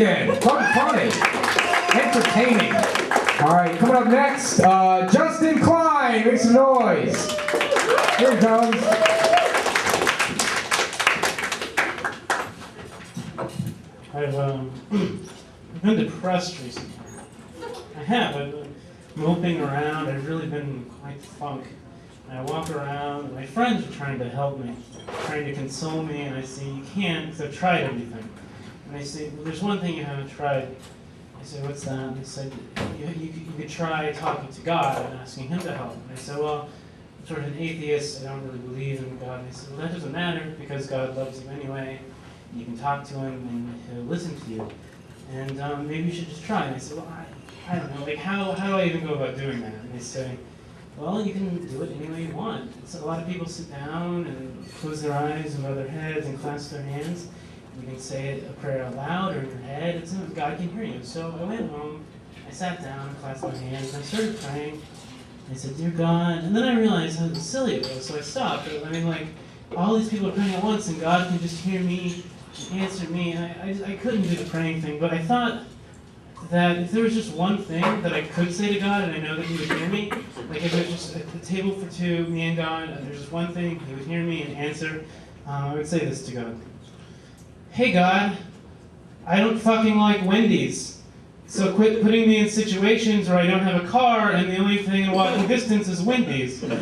again. Funny. Entertaining. All right, coming up next, Justin Kline. Make some noise. Here he comes. I've been depressed recently. I have. I've been moping around. I've really been in quite the funk. And I walk around, and my friends are trying to help me, trying to console me, and I say, you can't, because I've tried everything. And they say, well, there's one thing you haven't tried. I said, what's that? And they said, you could try talking to God and asking Him to help. And I said, well, I'm sort of an atheist. I don't really believe in God. And they said, well, that doesn't matter, because God loves you anyway. You can talk to Him, and He'll listen to you. And maybe you should just try. And I said, well, I don't know, like how do I even go about doing that? And they say, well, you can do it any way you want. So a lot of people sit down and close their eyes and bow their heads and clasp their hands. You can say a prayer out loud or in your head. It's God can hear you. So I went home, I sat down, clasped my hands, and I started praying. I said, dear God, and then I realized how silly it was, so I stopped. I mean, like, all these people are praying at once, and God can just hear me and answer me. And I couldn't do the praying thing, but I thought that if there was just one thing that I could say to God, and I know that He would hear me, like if there's just a table for two, me and God, and there's just one thing, He would hear me and answer, I would say this to God. Hey God, I don't fucking like Wendy's, so quit putting me in situations where I don't have a car and the only thing in walking distance is Wendy's. Because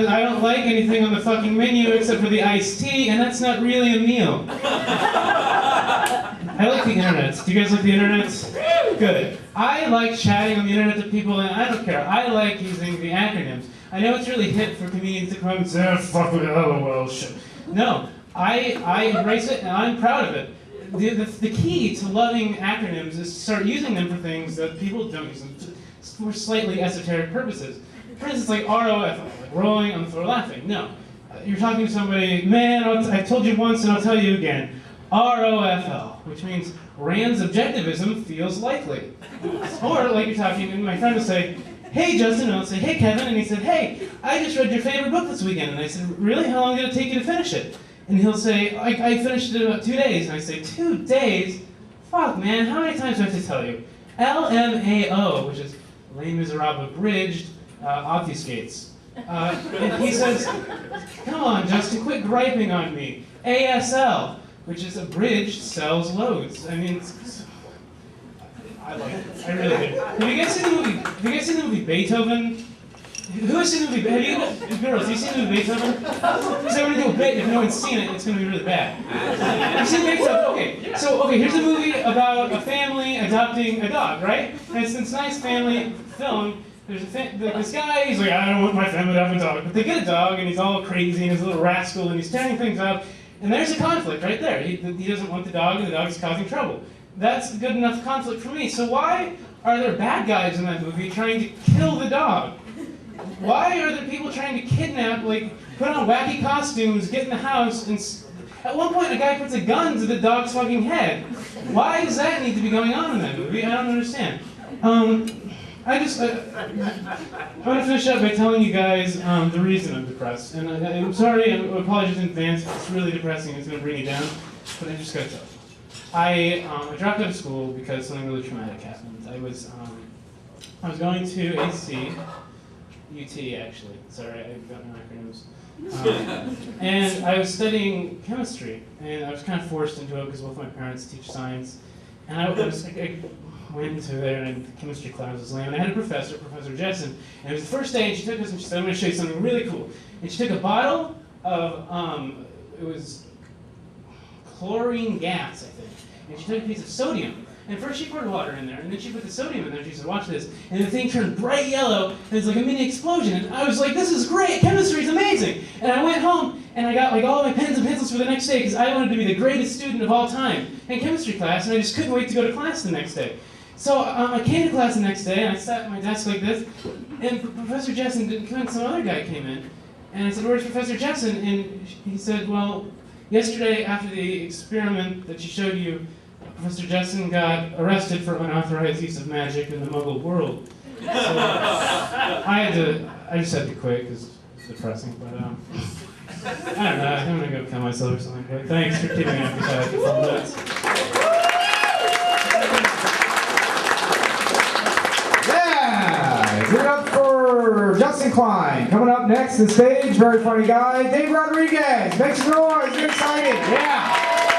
I don't like anything on the fucking menu except for the iced tea, and that's not really a meal. I like the internet. Do you guys like the internet? Good. I like chatting on the internet to people, and I don't care. I like using the acronyms. I know it's really hip for comedians to come and say, oh, fuck with LOL shit. No, I embrace it, and I'm proud of it. The key to loving acronyms is to start using them for things that people don't use them for slightly esoteric purposes. For instance, like ROFL, like rolling on the floor laughing. No. You're talking to somebody, man, I told you once and I'll tell you again. ROFL, which means Rand's objectivism feels likely. Or, like you're talking, and my friend will say, hey Justin, and I'll say, hey Kevin, and he said, hey, I just read your favorite book this weekend. And I said, really? How long did it take you to finish it? And he'll say, I finished it in about 2 days. And I say, 2 days? Fuck, man, how many times do I have to tell you? LMAO, which is Les Miserables Abridged, obfuscates. And he says, come on, Justin, quit griping on me. ASL, which is abridged, sells loads. I mean, I like it. I really do. Have you guys seen the movie Beethoven? Who has seen the movie? Girls, have you seen the movie Beethoven? Because I'm gonna do a bit. If no one's seen it, it's gonna be really bad. Have you seen Beethoven? Okay. So, here's a movie about a family adopting a dog, right? And it's this nice family film. There's this guy, he's like, I don't want my family to have a dog. But they get a dog, and he's all crazy, and he's a little rascal, and he's tearing things up. And there's a conflict right there. He doesn't want the dog, and the dog is causing trouble. That's good enough conflict for me. So why are there bad guys in that movie trying to kill the dog? Why are there people trying to kidnap, like, put on wacky costumes, get in the house, and at one point a guy puts a gun to the dog's fucking head. Why does that need to be going on in that movie? I don't understand. I want to finish up by telling you guys the reason I'm depressed. And I'm sorry, I apologize in advance if it's really depressing, it's going to bring you down, but I just got to tell you. I dropped out of school because something really traumatic happened. I was going to AC, UT actually, sorry, I've got no acronyms. And I was studying chemistry, and I was kind of forced into it because both my parents teach science. And I went into there, and the chemistry class was lame. And I had a professor, Professor Jessen, and it was the first day, and she took us and she said, I'm going to show you something really cool. And she took a bottle of, it was chlorine gas, I think. And she took a piece of sodium. And first she poured water in there, and then she put the sodium in there, and she said, watch this. And the thing turned bright yellow, and it's like a mini explosion. And I was like, this is great, chemistry is amazing. And I went home, and I got like all my pens and pencils for the next day, because I wanted to be the greatest student of all time in chemistry class, and I just couldn't wait to go to class the next day. So I came to class the next day, and I sat at my desk like this, and Professor Jessen didn't come in, some other guy came in. And I said, where's Professor Jessen? And he said, well, yesterday after the experiment that she showed you, Professor Jessen got arrested for unauthorized use of magic in the Muggle world. So I just had to quit because it's depressing, but I don't know, I'm gonna go kill myself or something, but thanks for keeping me up for 5 minutes. Justin Kline. Coming up next to the stage, very funny guy, Dave Rodriguez. Make some noise, get excited, yeah.